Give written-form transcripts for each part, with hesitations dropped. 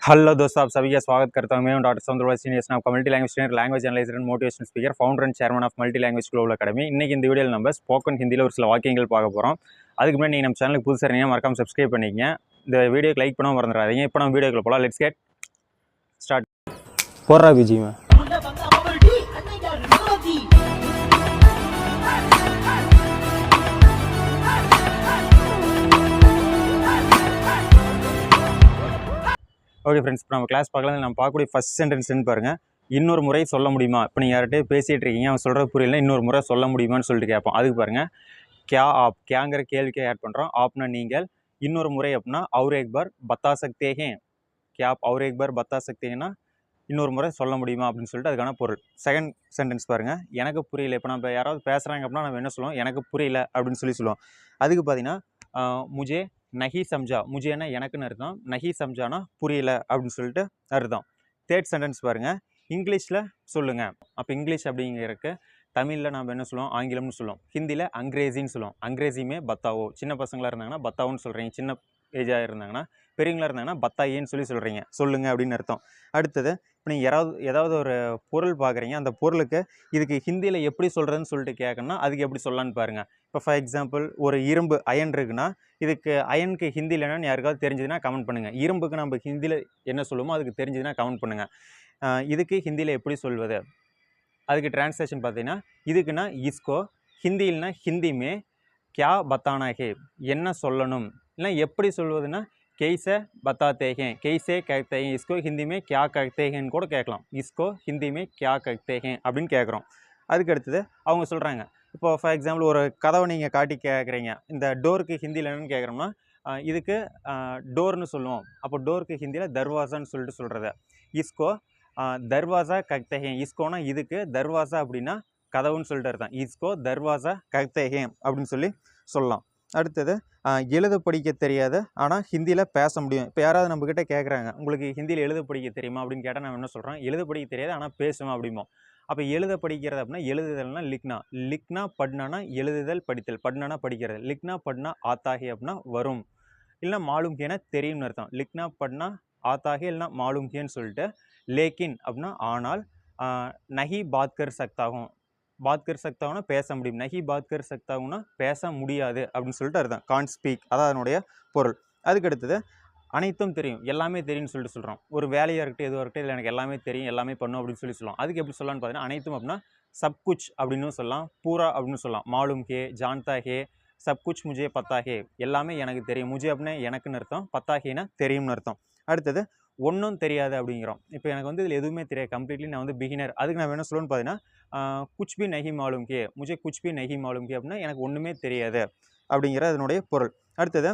Hello दोस्तों, आप सभी का स्वागत करता हूं। मैं doctor Soundararaj senior staff community language trainer, language analysis and motivational speaker, founder and chairman of multi language global academy. இன்னைக்கு இந்த வீடியோவில் நம்ம ஸ்போக்கன் ஹிந்தியில் ஒரு சில வாக்கியங்கள் பார்க்க போகிறோம். அதுக்கு முன்னாடி நீங்கள் நம்ம சேனலுக்கு புதுசாக இருந்தீங்க மறக்காம சப்ஸ்கிரைப் பண்ணிக்கங்க. இந்த வீடியோக்கு லைக் பண்ணாமல் மறந்துடாதீங்க. இப்போ நம்ம வீடியோக்குள்ள போகலாம். Let's get start. போடுறா பிஜிமா. ஓகே ஃப்ரெண்ட்ஸ், இப்போ நம்ம கிளாஸ் பார்க்கலாம். நம்ம பார்க்கக்கூடிய ஃபஸ்ட் சென்டென்ஸ்ன்னு பாருங்கள். இன்னொரு முறை சொல்ல முடியுமா? இப்போ நீங்கள் யார்கிட்டயே பேசிகிட்டு இருக்கீங்க, அவன் சொல்கிற புரியல, இன்னொரு முறை சொல்ல முடியுமான்னு சொல்லிட்டு கேட்போம். அதுக்கு பாருங்கள், கியா ஆப், கியாங்கிற கேள்விக்கே ஆட் பண்ணுறோம். ஆப்னா நீங்கள், இன்னொரு முறை அப்படின்னா அவர் एक बार बता सकते हैं. क्या आप और एक बार बता सकते हैं னா இன்னொரு முறை சொல்ல முடியுமா அப்படின்னு சொல்லிட்டு அதுக்கான பொருள். செகண்ட் சென்டென்ஸ் பாருங்கள், எனக்கு புரியல. இப்போ நம்ம யாராவது பேசுகிறாங்க அப்படின்னா நம்ம என்ன சொல்லுவோம்? எனக்கு புரியல அப்படின்னு சொல்லுவோம். அதுக்கு பார்த்தீங்கன்னா முஜே நஹி சம்ஜா, முஜேனா எனக்குன்னு அர்த்தம், நஹி சம்ஜானா புரியல அப்படின்னு சொல்லிட்டு அர்த்தம். தேர்ட் சென்டென்ஸ் பாருங்கள், இங்கிலீஷில் சொல்லுங்கள். அப்போ இங்கிலீஷ் அப்படிங்கிறதுக்கு தமிழில் நம்ம என்ன சொல்லுவோம்? ஆங்கிலம்னு சொல்லுவோம். ஹிந்தியில் அங்கிரேசின்னு சொல்லுவோம். அங்கிரேசியுமே பத்தாவோ. சின்ன பசங்களாக இருந்தாங்கன்னா பத்தாவோன்னு சொல்கிறீங்க, சின்ன ஏஜாக இருந்தாங்கன்னா. பெரியவங்களாக இருந்தாங்கன்னா பத்தாயின்னு சொல்கிறீங்க, சொல்லுங்கள் அப்படின்னு அர்த்தம். அடுத்தது, இப்போ நீங்கள் ஏதாவது ஒரு பொருள் பார்க்குறீங்க, அந்த பொருளுக்கு இதுக்கு ஹிந்தியில் எப்படி சொல்கிறதுன்னு சொல்லிட்டு கேட்கணும்னா அதுக்கு எப்படி சொல்லலான்னு பாருங்கள். இப்போ ஃபார் எக்ஸாம்பிள், ஒரு இரும்பு அயன் இருக்குன்னா இதுக்கு அயனுக்கு ஹிந்தியில் என்னன்னு யாருக்காவது தெரிஞ்சதுன்னா கமெண்ட் பண்ணுங்கள். இரும்புக்கு நம்ம ஹிந்தியில் என்ன சொல்லுவோமோ அதுக்கு தெரிஞ்சதுன்னா கமெண்ட் பண்ணுங்கள். இதுக்கு ஹிந்தியில் எப்படி சொல்வது? அதுக்கு டிரான்ஸ்லேஷன் பார்த்தீங்கன்னா, இதுக்குன்னா இஸ்கோ, ஹிந்தியில்னா ஹிந்திமே கியா பத்தானா ஹே, என்ன சொல்லணும், இல்லை எப்படி சொல்வதுன்னா कैसे बताते हैं, कैसे कहते हैं, इसको हिंदी में क्या कहते हैं கூட கேட்கலாம். इसको हिंदी में क्या कहते हैं அப்படின்னு கேட்குறோம். அதுக்கு அடுத்தது அவங்க சொல்கிறாங்க, இப்போ ஃபார் எக்ஸாம்பிள் ஒரு கதவை நீங்கள் காட்டி கேட்குறீங்க, இந்த டோருக்கு ஹிந்தியில் என்னென்னு கேட்குறோம்னா இதுக்கு டோர்னு சொல்லுவோம். அப்போ டோருக்கு ஹிந்தியில் தர்வாசான்னு சொல்லிட்டு சொல்கிறது. இஸ்கோ தர்வாசா கஹ்தே ஹேன், இஸ்கோனா இதுக்கு, தர்வாசா அப்படின்னா கதவுன்னு சொல்லிட்டு அர்த்தம். இஸ்கோ தர்வாசா கஹ்தே ஹேன் அப்படின்னு சொல்லலாம். அடுத்தது, எழுத படிக்க தெரியாது ஆனால் ஹிந்தியில் பேச முடியும். இப்போ யாராவது நம்மக்கிட்ட கேட்குறாங்க, உங்களுக்கு ஹிந்தியில் எழுத படிக்க தெரியுமா அப்படின்னு கேட்டால் நம்ம என்ன சொல்கிறோம்? எழுத படிக்க தெரியாது ஆனால் பேசுவோம் அப்படிம்போம். அப்போ எழுத படிக்கிறது அப்படின்னா எழுதுதல்னா லிக்னா, லிக்னா பட்னானா எழுதுதல் படித்தல், பட்னானா படிக்கிறது, லிக்னா பட்னா ஆத்தாகி அப்படின்னா வரும், இல்லைனா மாலும்கேனா தெரியும்னு அர்த்தம். லிக்னா பட்னா ஆத்தாகி இல்லைனா மாலும்கேன்னு சொல்லிட்டு. லேக்கின் அப்படின்னா ஆனால், நஹி பாத்கர் சக்தாகும், பாத்கர் சக்தாகுனா பேச முடியும், நஹி பாத்கர் சக்தாகுனா பேச முடியாது அப்படின்னு சொல்லிட்டு அர்த்தம். கான் ஸ்பீக், அதான் அதனுடைய பொருள். அதுக்கு அடுத்தது, அனைத்தும் தெரியும், எல்லாமே தெரியும்னு சொல்லிட்டு சொல்கிறோம். ஒரு வேலையாக இருக்கட்டும், எதுவாக இருக்கட்டும், இல்லை எனக்கு எல்லாமே தெரியும், எல்லாமே பண்ணும் அப்படின்னு சொல்லலாம். அதுக்கு எப்படி சொல்லலாம்னு பார்த்தீங்கன்னா, அனைத்தும் அப்படின்னா சப்குச் அப்படின்னு சொல்லலாம், பூரா அப்படின்னு சொல்லலாம். மாலும் ஹே, ஜான்தா ஹே, சப்குச் முஜே பத்தா ஹே, எல்லாமே எனக்கு தெரியும். முஜே அப்படின்னா எனக்குன்னு அர்த்தம், பத்தா ஹேனா தெரியும்னு அர்த்தம். அடுத்தது, ஒன்றும் தெரியாது அப்படிங்கிறோம். இப்போ எனக்கு இதில் எதுவுமே தெரியாது, கம்ப்ளீட்லி நான் பிகினர். அதுக்கு நான் என்ன சொல்லணும்னு பார்த்தீங்கன்னா, குச் பி நஹி மாலும் கே, முஜே குச் பி நஹி மாலும் கே அப்படின்னா எனக்கு ஒன்றுமே தெரியாது அப்படிங்கிற அதனுடைய பொருள். அடுத்தது,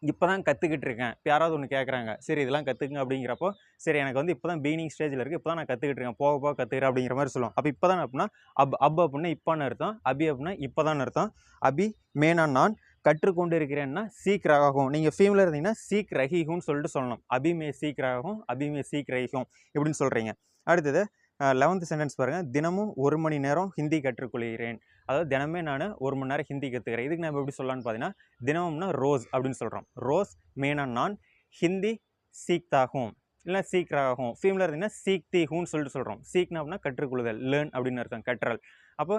இப்போ தான் கற்றுக்கிட்டு இருக்கேன். இப்போ யாராவது ஒன்று கேட்குறாங்க, சரி இதெல்லாம் கற்றுக்குங்க அப்படிங்கிறப்போ, சரி எனக்கு இப்போ தான் பிகினிங் ஸ்டேஜில் இருக்குது, இப்போ தான் நான் கற்றுக்கிட்டு இருக்கேன், போக போக கற்றுக்கிறேன் அப்படிங்கிற மாதிரி சொல்லுவோம். அப்போ இப்போ தான் அப்படின்னா அப் அப்படின்னா இப்போன்னு அர்த்தம், அபி அப்படின்னா இப்போ தான் அர்த்தம். அபி மேனா நான் கற்றுக்கொண்டு இருக்கிறேன்னா சீக் ரகாகும், நீங்கள் ஃபீமில் இருந்தீங்கன்னா சீக் ரஹிகும்னு சொல்லிட்டு சொல்லணும். அபிமே சீக் ரகாகும், அபிமே சீக் ரஹிகும் இப்படின்னு சொல்கிறீங்க. அடுத்தது 11th சென்டென்ஸ் பாருங்கள், தினமும் 1 மணி நேரம் ஹிந்தி கற்றுக்கொள்கிறேன். அதாவது தினமே நான் 1 மணி நேரம் ஹிந்தி கற்றுக்கிறேன். இதுக்கு நம்ம எப்படி சொல்லலான்னு பார்த்தீங்கன்னா, தினமும்னா ரோஸ் அப்படின்னு சொல்கிறோம். ரோஸ் மேனா நான் ஹிந்தி சீக்தாகும், இல்லை சீக் ரகாகும். ஃபீமில் இருந்தீங்கன்னா சீக்தி ஹூன்னு சொல்லிட்டு சொல்கிறோம். சீக்னா அப்படின்னா கற்றுக்கொள்ளுதல், லேர்ன் அப்படின்னு அர்த்தம், கற்றல். அப்போ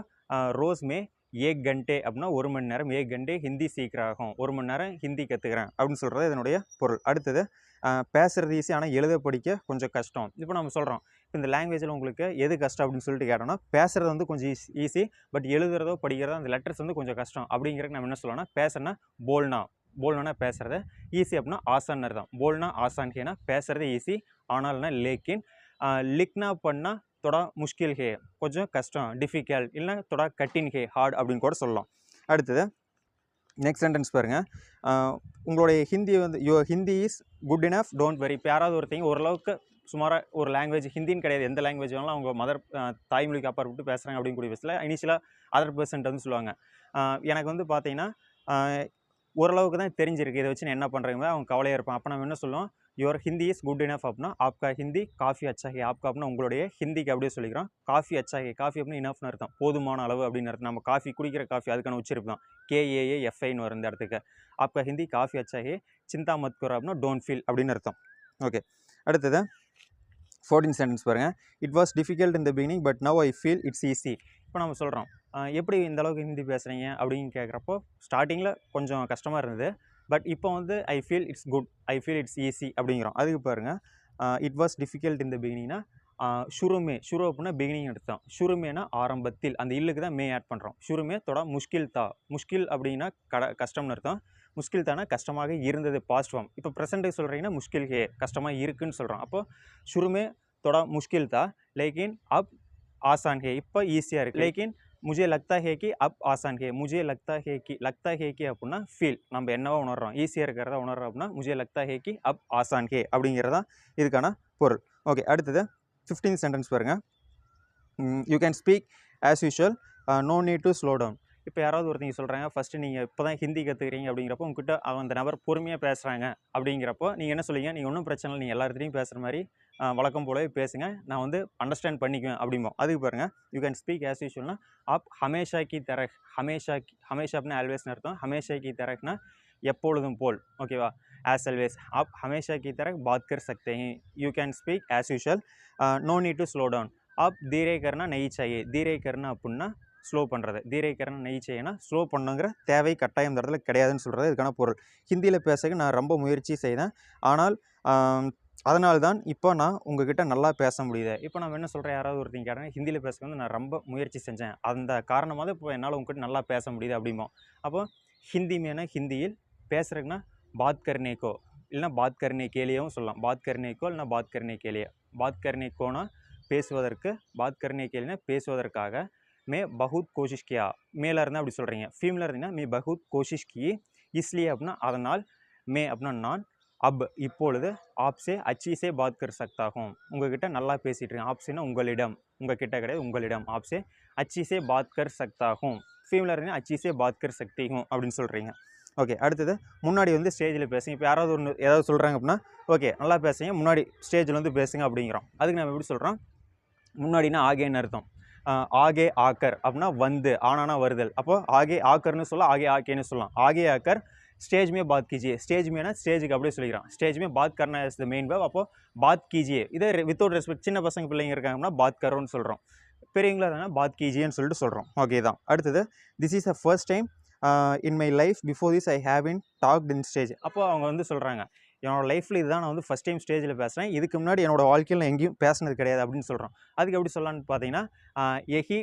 ரோஸ் மே 1 घंटे அப்படின்னா 1 மணி நேரம், 1 घंटे ஹிந்தி சீக் ரகாகும், 1 மணி நேரம் ஹிந்தி கற்றுக்கிறேன் அப்படின்னு சொல்கிறது இதனுடைய பொருள். அடுத்தது, பேசுகிறது ஈஸி ஆனால் எழுத படிக்க கொஞ்சம் கஷ்டம். இப்போ நம்ம சொல்கிறோம், இப்போ இந்த லாங்குவேஜில் உங்களுக்கு எது கஷ்டம் அப்படின்னு சொல்லிட்டு கேட்டோம்னா, பேசுகிறது கொஞ்சம் ஈஸி, பட் எழுதுறதோ படிக்கிறதோ அந்த லெட்டர்ஸ் கொஞ்சம் கஷ்டம். அப்படிங்கிறதுக்கு நம்ம என்ன சொல்லலாம்னா, பேசுனா போல்னா, போல்னா பேசுறது, ஈஸி அப்படின்னா ஆசான் அர்த்தம். போல்னா ஆசான் ஹேனா பேசுறது ஈஸி, ஆனால்னா லேக்கின், லிக்னா பண்ணா தொடா முஷ்கில் ஹே கொஞ்சம் கஷ்டம், டிஃபிகல்ட், இல்லைனா தொடா கட்டின் ஹே ஹார்ட் அப்படின்னு கூட சொல்லலாம். அடுத்தது, நெக்ஸ்ட் சென்டென்ஸ் பாருங்கள், உங்களுடைய Hindi Hindi is good enough don't worry. இப்போ யாராவது ஒருத்தங்க ஓரளவுக்கு சுமாராக ஒரு லாங்குவேஜ், ஹிந்தின்னு கிடையாது, எந்த லாங்குவேஜ் வேணாலும் அவங்க தாய்மொழிக்கு அப்பாற்பட்டு விட்டு பேசுகிறாங்க அப்படின்னு கூடிய பட்சத்தில் இனிஷியலாக அதர் பர்சன்ட் சொல்லுவாங்க, எனக்கு பார்த்தீங்கன்னா ஓரளவுக்கு தான் தெரிஞ்சிருக்கு, இதை வச்சு நான் என்ன பண்ணுறேங்க அவங்க கவலையாக இருப்பான். அப்போ நம்ம என்ன சொல்லுவோம், your Hindi is good enough அப்படின்னா ஆப்கா ஹிந்தி காஃபி அச்சா ஹே, ஆப்கா அப்படின்னா உங்களுடைய ஹிந்திக்கு அப்படியே சொல்லிக்கிறோம். காஃபி அச்சா ஹே, காஃபி அப்படின்னா இனஃப்னு அர்த்தம், போதுமான அளவு அப்படின்னு அர்த்தம். நம்ம காஃபி குடிக்கிற காஃபி அதுக்கான உச்சரிப்பு தான், KAAFIன்னு வரும் இந்த இடத்துக்கு. ஆப்கா ஹிந்தி காஃபி அச்சா ஹே, சிந்தா மத் கரோ அப்படின்னா டோன்ட் ஃபீல் அப்படின்னு அர்த்தம். ஓகே, அடுத்தது 14 சென்டென்ஸ் பாருங்கள். It was difficult in the beginning but now I feel it's easy. இப்போ நம்ம சொல்கிறோம் எப்படி இந்த அளவுக்கு ஹிந்தி பேசுகிறீங்க அப்படின்னு கேட்குறப்போ ஸ்டார்டிங்கில் கொஞ்சம் கஷ்டமாக இருந்தது, பட் இப்போ வந்து I feel it's good, I feel it's easy அப்படிங்கிறோம். அதுக்கு பாருங்கள், இட் வாஸ் டிஃபிகல்ட் இன் த பிகினிங்னா ஷுருமே, ஷுரு அப்படின்னா பிகினிங் எடுத்தோம், ஷுருமேனா ஆரம்பத்தில், அந்த இல்லுக்கு தான் மே ஆட் பண்ணுறோம். ஷுருமே தொட முஷ்கில் தா, முஷ்கில் அப்படின்னா கஷ்டம்னு அர்த்தம், முஷ்கில் தானா கஷ்டமாக இருந்தது பாஸ்ட் ஃபார்ம். இப்போ ப்ரெசென்ட்டு சொல்கிறீங்கன்னா முஷ்கில் ஹே கஷ்டமாக இருக்குன்னு சொல்கிறோம். அப்போ ஷுருமே தொட முஷ்கில் தா லேக்கின் அப் ஆசான் ஹே, இப்போ ஈஸியாக இருக்குது. லேக்கின் முஜே லக்தா ஹே கி அப் ஆசான் ஹே, முஜே லக்தா ஹே கி அப்படின்னா ஃபீல், நம்ம என்னவோ உணர்றோம், ஈஸியாக இருக்கிறத உணர்றோம் அப்படின்னா முஜே லக்தா ஹே கி அப் ஆசான் ஹே அப்படிங்கிறதா இதுக்கான பொருள். ஓகே, அடுத்தது 15th சென்டென்ஸ் பாருங்கள். You can speak as usual, no need to slow down. இப்போ யாராவது ஒருத்தங்க சொல்கிறாங்க ஃபஸ்ட்டு நீங்கள் இப்போ தான் ஹிந்தி கற்றுக்கிறீங்க அப்படிங்கிறப்போ உங்ககிட்ட அந்த நபர் பொறுமையாக பேசுகிறாங்க அப்படிங்கிறப்போ நீங்கள் என்ன சொல்லுவீங்க, நீங்கள் ஒன்றும் பிரச்சனை இல்லை, நீங்கள் எல்லாத்துலேயும் பேசுகிற மாதிரி வழக்கம் போலவே பேசுங்க, நான் வந்து அண்டர்ஸ்டாண்ட் பண்ணிக்குவேன் அப்படிம்போம். அதுக்கு பாருங்கள், யூ கேன் ஸ்பீக் ஆஸ் யூஷுவல்னா ஆப் ஹமேஷா கி தரக், ஹமேஷா அப்படின்னா ஆல்வேஸ்னு அர்த்தம், ஹமேஷா கி தரக்னா எப்பொழுதும் போல், ஓகேவா, ஆஸ் ஆல்வேஸ். ஆப் ஹமேஷா கி தரக் பாத் கர் சக்தே ஹை, you can speak as usual, no need to slow down. ஆப் தீரே கர்னா நெய் சாயே, தீரே கர்னா அப்படின்னா ஸ்லோ பண்ணுறது, தீரே கர்னா நெய் சாயேனா ஸ்லோ பண்ணுங்கிற தேவை கட்டாயம் இந்த இடத்துல கிடையாதுன்னு சொல்கிறது இதுக்கான பொருள். ஹிந்தியில் பேசக்கு நான் ரொம்ப முயற்சி செய்தேன், ஆனால் அதனால்தான் இப்போ நான் உங்ககிட்ட நல்லா பேச முடியுது. இப்போ நம்ம என்ன சொல்கிறேன், யாராவது ஒருத்தங்க கேட்டாங்க ஹிந்தியில் பேச வந்து நான் ரொம்ப முயற்சி செஞ்சேன், அந்த காரணமாக இப்போ என்னால் உங்ககிட்ட நல்லா பேச முடியுது அப்படிம்போம். அப்போ ஹிந்தி மேனா ஹிந்தியில், பேசுகிறதுக்குன்னா பாத் கர்னேக்கோ இல்லைனா பாத் கர்னே கேலியவும் சொல்லலாம், பாத் கர்னேக்கோ இல்லைனா பாத் கர்னே கேலியே. பாத் கர்னேக்கோனா பேசுவதற்கு, பாத் கர்னே கேலினா பேசுவதற்காக. மே பகுத் கோஷிஷ் கியா, மேலே இருந்தால் அப்படி சொல்கிறீங்க, ஃபீமேலாக இருந்தீங்கன்னா மே பகுத் கோஷிஷ் கி, இஸ்லியே அப்படின்னா அதனால், மே அப்படின்னா நான், அப் இப்பொழுது, ஆப்ஸே அச்சீஸே பாத் கர் சக்தாகும், உங்ககிட்ட நல்லா பேசிகிட்டு இருக்கேன், ஆப்ஸேனா உங்களிடம், உங்கள் கிட்ட கிடையாது உங்களிடம், ஆப்ஸே அச்சீஸே பாத் கர் சக்தாகும், ஃபீமேலாக இருந்தீங்கன்னா அச்சீஸே பாத் கர் சக்திகும் அப்படின்னு சொல்கிறீங்க. ஓகே, அடுத்தது முன்னாடி வந்து ஸ்டேஜில் பேசுங்க. இப்போ யாராவது ஏதாவது சொல்கிறாங்க அப்படின்னா ஓகே நல்லா பேசுங்க, முன்னாடி ஸ்டேஜில் வந்து பேசுங்க அப்படிங்கிறோம். அதுக்கு நம்ம எப்படி சொல்கிறோம், முன்னாடினா ஆகேன்னு அர்த்தம், ஆகே ஆக்கர் அப்படின்னா வந்து, ஆனானா வருதல், அப்போது ஆகே ஆக்கர்னு சொல்லலாம், ஆகே ஆக்கேன்னு சொல்லலாம். ஆகே ஆக்கர் ஸ்டேஜ் மே பாத் கீஜியே, ஸ்டேஜ் மேனா ஸ்டேஜுக்கு அப்படியே சொல்லிக்கிறான், ஸ்டேஜ் மே பாத் கர்னா இஸ் த மெயின் வேர்ப், அப்போது பாத் கீஜியே. இதே வித்தவுட் ரெஸ்பெக்ட் சின்ன பசங்க பிள்ளைங்க இருக்காங்கன்னா பாத் கரோன்னு சொல்கிறோம், பெரியவங்களா இருந்தால் பாத் கீஜியேன்னு சொல்லிட்டு சொல்கிறோம். ஓகே தான். அடுத்தது this is a first time in my life before this I have been talked in stage. அப்போ அவங்க வந்து சொல்கிறாங்க என்னோடய லைஃப்பில் இதுதான் நான் வந்து ஃபஸ்ட் டைம் ஸ்டேஜில் பேசுகிறேன், இதுக்கு முன்னாடி என்னோடய வாழ்க்கையில் நான் எங்கேயும் பேசினது கிடையாது அப்படின்னு சொல்கிறோம். அதுக்கு எப்படி சொல்லலான்னு பார்த்தீங்கன்னா எஹி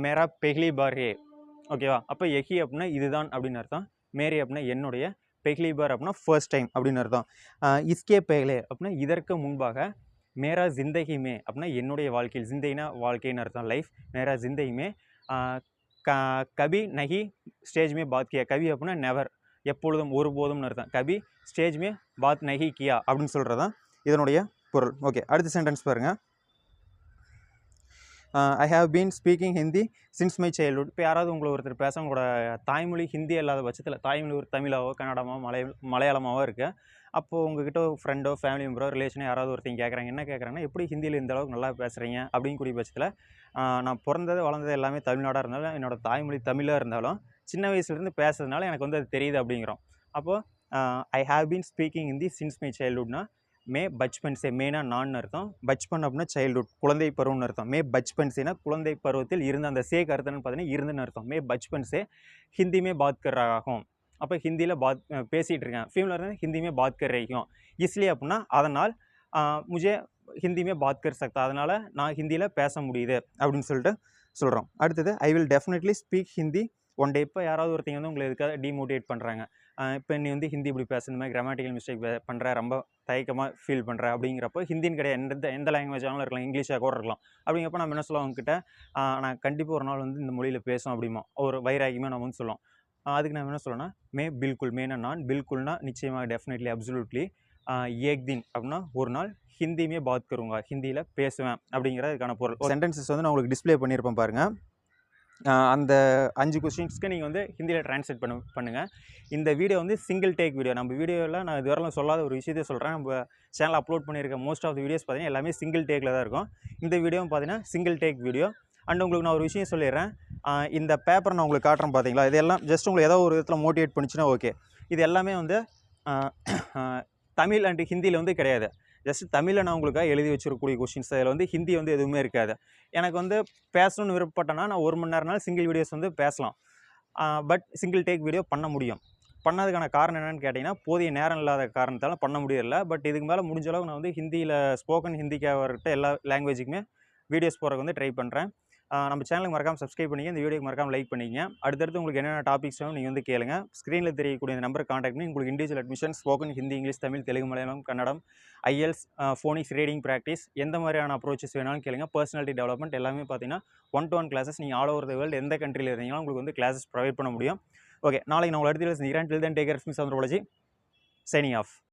மேரா பெஹ்லி பார் ஹே, ஓகேவா. அப்போ எஹி அப்படின்னா இதுதான் அப்படின்னு அர்த்தம், மேரி அப்படின்னா என்னுடைய, பெஹ்லி பார் அப்படின்னா ஃபர்ஸ்ட் டைம் அப்படின்னு அர்த்தம். இஸ்கே பெஹ்லே அப்படின்னா இதற்கு முன்பாக, மேரா ஜிந்தகி மே அப்படின்னா என்னுடைய வாழ்க்கையில், ஜிந்தைனா வாழ்க்கைன்னு அர்த்தம், லைஃப், மேரா ஜிந்தகி மே கபி நஹி ஸ்டேஜ் மே பாத் கியா, கவி அப்படின்னா நெவர், எப்பொழுதும் ஒருபோதும்னு அர்த்தம், கபி ஸ்டேஜ் மே பாத் நஹி கியா அப்படின்னு சொல்கிறது தான் இதனுடைய பொருள். ஓகே, அடுத்த சென்டென்ஸ் பாருங்கள். ஐ have been speaking Hindi since my childhood. இப்போ யாராவது உங்களை ஒருத்தர் பேச உங்களோட தாய்மொழி ஹிந்தி இல்லாத பட்சத்தில், தாய்மொழி ஒரு தமிழாவோ கன்னடமோ மலையாளமாவோ இருக்குது, அப்போது உங்ககிட்ட ஒரு ஃப்ரெண்டோ ஃபேமிலி மெம்பரோ ரிலேஷனோ யாராவது ஒருத்தங்க கேட்குறாங்க, என்ன கேட்குறாங்கன்னா எப்படி ஹிந்தியில் இந்த அளவுக்கு நல்லா பேசுகிறீங்க அப்படிங்கக்கூடிய பட்சத்தில், நான் பிறந்தது வளர்ந்தது எல்லாமே தமிழ்நாடாக இருந்தாலும் என்னோடய தாய்மொழி தமிழாக இருந்தாலும் சின்ன வயசுலேருந்து பேசுறதுனால எனக்கு வந்து அது தெரியுது அப்படிங்கிறோம். அப்போது I have been speaking Hindi since my சைல்ட்ஹுட்னா மே பச்பன் சே, மேனா நான் அர்த்தம், பச்பன் அப்படின்னா சைல்ட்ஹுட் குழந்தை பருவம்னு அர்த்தம், மே பச்பன் சேனா குழந்தை பருவத்தில் இருந்த, அந்த சேக்கு அர்த்தம்னு பார்த்தீங்கன்னா இருந்துன்னு அர்த்தம், மே பச்பன் சே ஹிந்தி மே பாத் கர் ஆகும், அப்போ ஹிந்தியில் பேசிகிட்டு இருக்கேன், ஃபீமேலாக இருந்தால் ஹிந்தி மே பாத் கர் ரஹியும், இஸ்லியே அப்படின்னா அதனால், முஜே ஹிந்தி மே பாத் கர் சக்தா அதனால் நான் ஹிந்தியில் பேச முடியுது அப்படின்னு சொல்லிட்டு சொல்கிறோம். அடுத்தது I will definitely speak Hindi one day. இப்போ யாராவது ஒருத்தங்க வந்து உங்களை எதுக்காக டிமோட்டிவேட் பண்ணுறாங்க, இப்போ நீ வந்து ஹிந்தி இப்படி பேசுகிற மாதிரி கிராமட்டிக்கல் மிஸ்டேக் பண்ணுற, ரொம்ப தயக்கமாக ஃபீல் பண்ணுற அப்படிங்கிறப்போ, ஹிந்தின்னு கிடையாது எந்த லாங்குவேஜாலும் இருக்கலாம், இங்கிலீஷாக கூட இருக்கலாம், அப்படிங்கிறப்ப நம்ம என்ன சொல்லுவோம் அவங்ககிட்ட, நான் கண்டிப்பாக ஒரு நாள் வந்து இந்த மொழியில் பேசும் அப்படிமா ஒரு வைராகியமாக நம்ம வந்து சொல்லுவோம். அதுக்கு நம்ம என்ன சொல்லணும்னா மே பில்குல், மேனா நான், பில்குல்னா நிச்சயமாக டெஃபினெட்லி அப்சல்யூட்லி, ஏக் தின் அப்படின்னா ஒரு நாள், ஹிந்தியுமே பாத் கருங்க ஹிந்தியில் பேசுவேன் அப்படிங்கிறதுக்கான பொருள். சென்டென்சஸ் வந்து நான் உங்களுக்கு டிஸ்பிளே பண்ணியிருப்பேன் பாருங்கள், அந்த 5 கொஸ்டின்ஸ்க்கு நீங்கள் வந்து ஹிந்தியில் ட்ரான்ஸ்லேட் பண்ணுங்கள். இந்த வீடியோ வந்து சிங்கிள் டேக் வீடியோ, நம்ம வீடியோவில் நான் இதுவரைக்கும் சொல்லாத ஒரு விஷயத்தை சொல்கிறேன், நம்ம சேனல் அப்லோட் பண்ணியிருக்க மோஸ்ட் ஆஃப் த வீடியோஸ் பார்த்தீங்கன்னா எல்லாமே சிங்கிள் டேக்கில் தான் இருக்கும், இந்த வீடியோவும் பார்த்தீங்கன்னா சிங்கிள் டேக் வீடியோ. அண்ட் உங்களுக்கு நான் ஒரு விஷயம் சொல்லிடுறேன், இந்த பேப்பரை நான் உங்களுக்கு காட்டுறேன் பார்த்தீங்களா, இதெல்லாம் ஜஸ்ட் உங்களுக்கு ஏதோ ஒரு விதத்தில் மோட்டிவேட் பண்ணிச்சுன்னா ஓகே, இது எல்லாமே வந்து தமிழ் அண்ட் ஹிந்தியில் வந்து கிடையாது. ஜஸ்ட் தமிழில் நான் உங்களுக்காக எழுதி வச்சிருக்கக்கூடிய கொஷின்ஸ். அதில் வந்து ஹிந்தி வந்து எதுவுமே இருக்காது. எனக்கு வந்து பேசணும்னு விருப்பப்பட்டேன்னா நான் 1 மணி நேரம்னாலும் சிங்கிள் வீடியோஸ் வந்து பேசலாம். பட் சிங்கிள் டேக் வீடியோ பண்ண முடியும். பண்ணதுக்கான காரணம் என்னென்னு கேட்டிங்கன்னா, போதிய நேரம் இல்லாத காரணத்தால் பண்ண முடியல. பட் இதுக்கு மேலே முடிஞ்ச அளவுக்கு நான் வந்து ஹிந்தியில் ஸ்போக்கன் ஹிந்திக்காக இருக்கட்டும் எல்லா லாங்குவேஜுக்குமே வீடியோஸ் போடுறதுக்கு வந்து ட்ரை பண்ணுறேன். நம்ம சேனலுக்கு மறக்காமல் சப்ஸ்கிரைப் பண்ணிங்க. இந்த வீடியோக்கு மறக்காமல் லைக் பண்ணிங்க. அடுத்தடுத்து உங்களுக்கு என்னென்ன டாபிக்ஸ் வேணும் நீங்கள் வந்து கேளுங்க. ஸ்க்ரீனில் தெரியக்கூடிய இந்த நம்பரை காண்டாக்ட் பண்ணி உங்களுக்கு individual admission, spoken Hindi, English, Tamil, Telugu, Malayalam, Kannada, ஐஎல்ஸ், Phoenix, reading practice எந்த மாதிரியான அப்ரோச்சஸ் வேணாலும் கேளுங்க. பர்சனாலிட்டி டெவலப்மெண்ட் எல்லாமே பார்த்தீங்கன்னா 1-to-1 கிளாஸஸ். நீங்கள் ஆல் ஓவர் த வேர்ல்டு எந்த கண்ட்ரியில் இருந்தீங்கன்னா உங்களுக்கு வந்து கிளாஸஸ் ப்ரொவைட் பண்ண முடியும். ஓகே, நாளைக்கு நான் உங்களை அடுத்த சந்திக்கிறேன். Till then take care. Signing of.